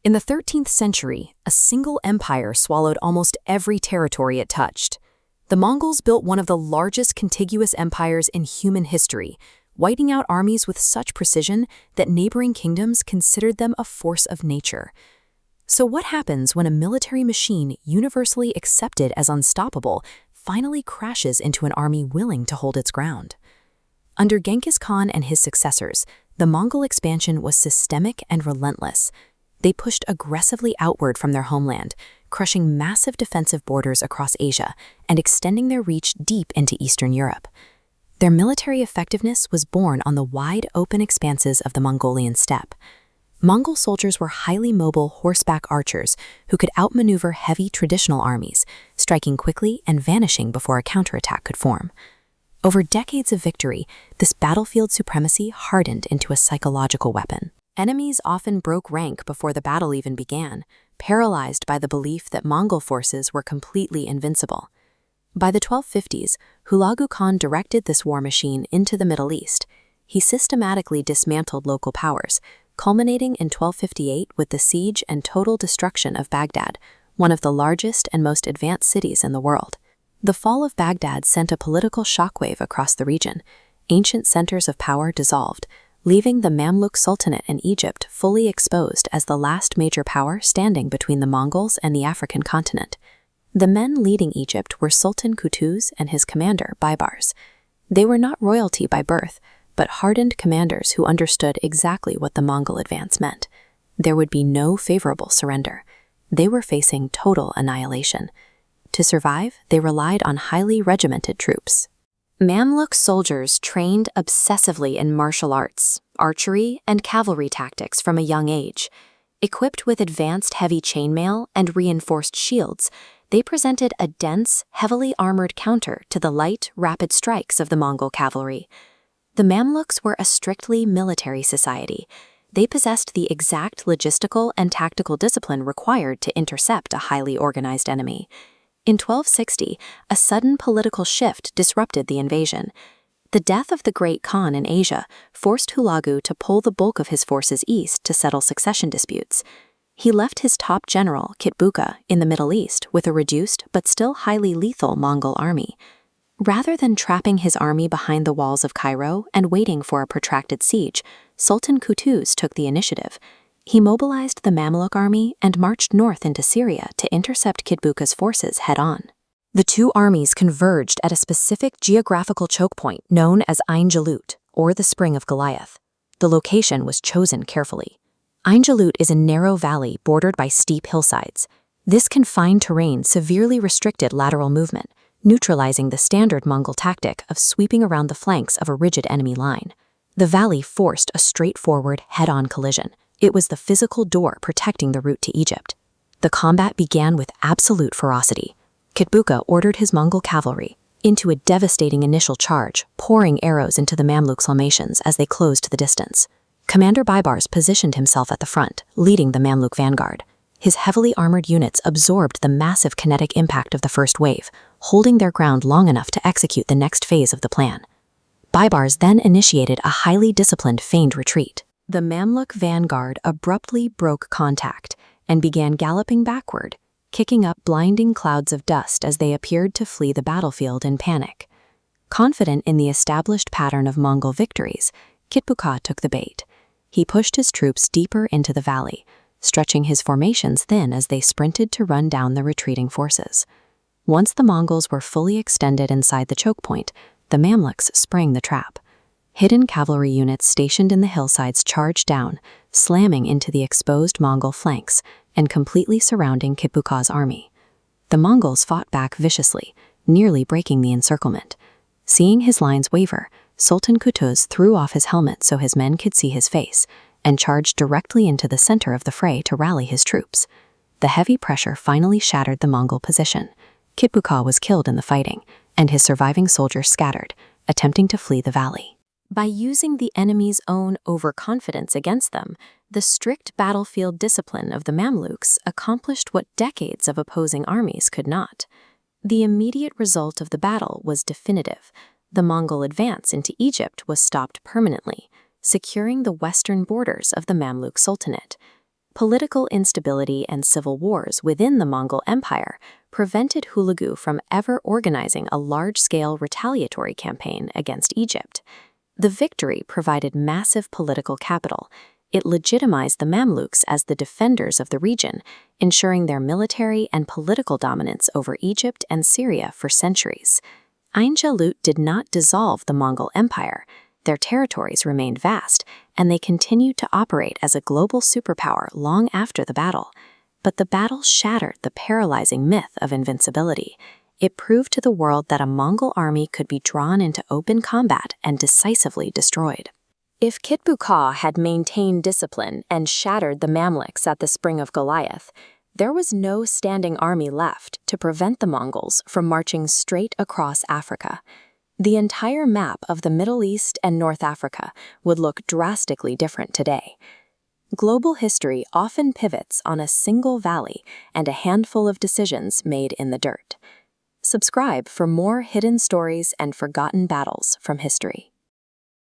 In the 13th century, a single empire swallowed almost every territory it touched. The Mongols built one of the largest contiguous empires in human history, wiping out armies with such precision that neighboring kingdoms considered them a force of nature. So what happens when a military machine universally accepted as unstoppable finally crashes into an army willing to hold its ground? Under Genghis Khan and his successors, the Mongol expansion was systemic and relentless. They pushed aggressively outward from their homeland, crushing massive defensive borders across Asia and extending their reach deep into Eastern Europe. Their military effectiveness was born on the wide, open expanses of the Mongolian steppe. Mongol soldiers were highly mobile horseback archers who could outmaneuver heavy traditional armies, striking quickly and vanishing before a counterattack could form. Over decades of victory, this battlefield supremacy hardened into a psychological weapon. Enemies often broke rank before the battle even began, paralyzed by the belief that Mongol forces were completely invincible. By the 1250s, Hulagu Khan directed this war machine into the Middle East. He systematically dismantled local powers, culminating in 1258 with the siege and total destruction of Baghdad, one of the largest and most advanced cities in the world. The fall of Baghdad sent a political shockwave across the region. Ancient centers of power dissolved, leaving the Mamluk Sultanate in Egypt fully exposed as the last major power standing between the Mongols and the African continent. The men leading Egypt were Sultan Qutuz and his commander, Baibars. They were not royalty by birth, but hardened commanders who understood exactly what the Mongol advance meant. There would be no favorable surrender. They were facing total annihilation. To survive, they relied on highly regimented troops. Mamluk soldiers trained obsessively in martial arts, archery, and cavalry tactics from a young age. Equipped with advanced heavy chainmail and reinforced shields, they presented a dense, heavily armored counter to the light, rapid strikes of the Mongol cavalry. The Mamluks were a strictly military society. They possessed the exact logistical and tactical discipline required to intercept a highly organized enemy. In 1260, a sudden political shift disrupted the invasion. The death of the Great Khan in Asia forced Hulagu to pull the bulk of his forces east to settle succession disputes. He left his top general, Kitbuqa, in the Middle East with a reduced but still highly lethal Mongol army. Rather than trapping his army behind the walls of Cairo and waiting for a protracted siege, Sultan Qutuz took the initiative. He mobilized the Mamluk army and marched north into Syria to intercept Kitbuqa's forces head-on. The two armies converged at a specific geographical choke point known as Ain Jalut, or the Spring of Goliath. The location was chosen carefully. Ain Jalut is a narrow valley bordered by steep hillsides. This confined terrain severely restricted lateral movement, neutralizing the standard Mongol tactic of sweeping around the flanks of a rigid enemy line. The valley forced a straightforward, head-on collision. It was the physical door protecting the route to Egypt. The combat began with absolute ferocity. Kitbuqa ordered his Mongol cavalry into a devastating initial charge, pouring arrows into the Mamluk formations as they closed the distance. Commander Baibars positioned himself at the front, leading the Mamluk vanguard. His heavily armored units absorbed the massive kinetic impact of the first wave, holding their ground long enough to execute the next phase of the plan. Baibars then initiated a highly disciplined feigned retreat. The Mamluk vanguard abruptly broke contact and began galloping backward, kicking up blinding clouds of dust as they appeared to flee the battlefield in panic. Confident in the established pattern of Mongol victories, Kitbuqa took the bait. He pushed his troops deeper into the valley, stretching his formations thin as they sprinted to run down the retreating forces. Once the Mongols were fully extended inside the choke point, the Mamluks sprang the trap. Hidden cavalry units stationed in the hillsides charged down, slamming into the exposed Mongol flanks and completely surrounding Kitbuqa's army. The Mongols fought back viciously, nearly breaking the encirclement. Seeing his lines waver, Sultan Qutuz threw off his helmet so his men could see his face and charged directly into the center of the fray to rally his troops. The heavy pressure finally shattered the Mongol position. Kitbuqa was killed in the fighting, and his surviving soldiers scattered, attempting to flee the valley. By using the enemy's own overconfidence against them, the strict battlefield discipline of the Mamluks accomplished what decades of opposing armies could not. The immediate result of the battle was definitive. The Mongol advance into Egypt was stopped permanently, securing the western borders of the Mamluk Sultanate. Political instability and civil wars within the Mongol Empire prevented Hulagu from ever organizing a large-scale retaliatory campaign against Egypt. The victory provided massive political capital. It legitimized the Mamluks as the defenders of the region, ensuring their military and political dominance over Egypt and Syria for centuries. Ain Jalut did not dissolve the Mongol Empire. Their territories remained vast, and they continued to operate as a global superpower long after the battle. But the battle shattered the paralyzing myth of invincibility. It proved to the world that a Mongol army could be drawn into open combat and decisively destroyed. If Kitbuqa had maintained discipline and shattered the Mamluks at the Spring of Goliath, there was no standing army left to prevent the Mongols from marching straight across Africa. The entire map of the Middle East and North Africa would look drastically different today. Global history often pivots on a single valley and a handful of decisions made in the dirt. Subscribe for more hidden stories and forgotten battles from history.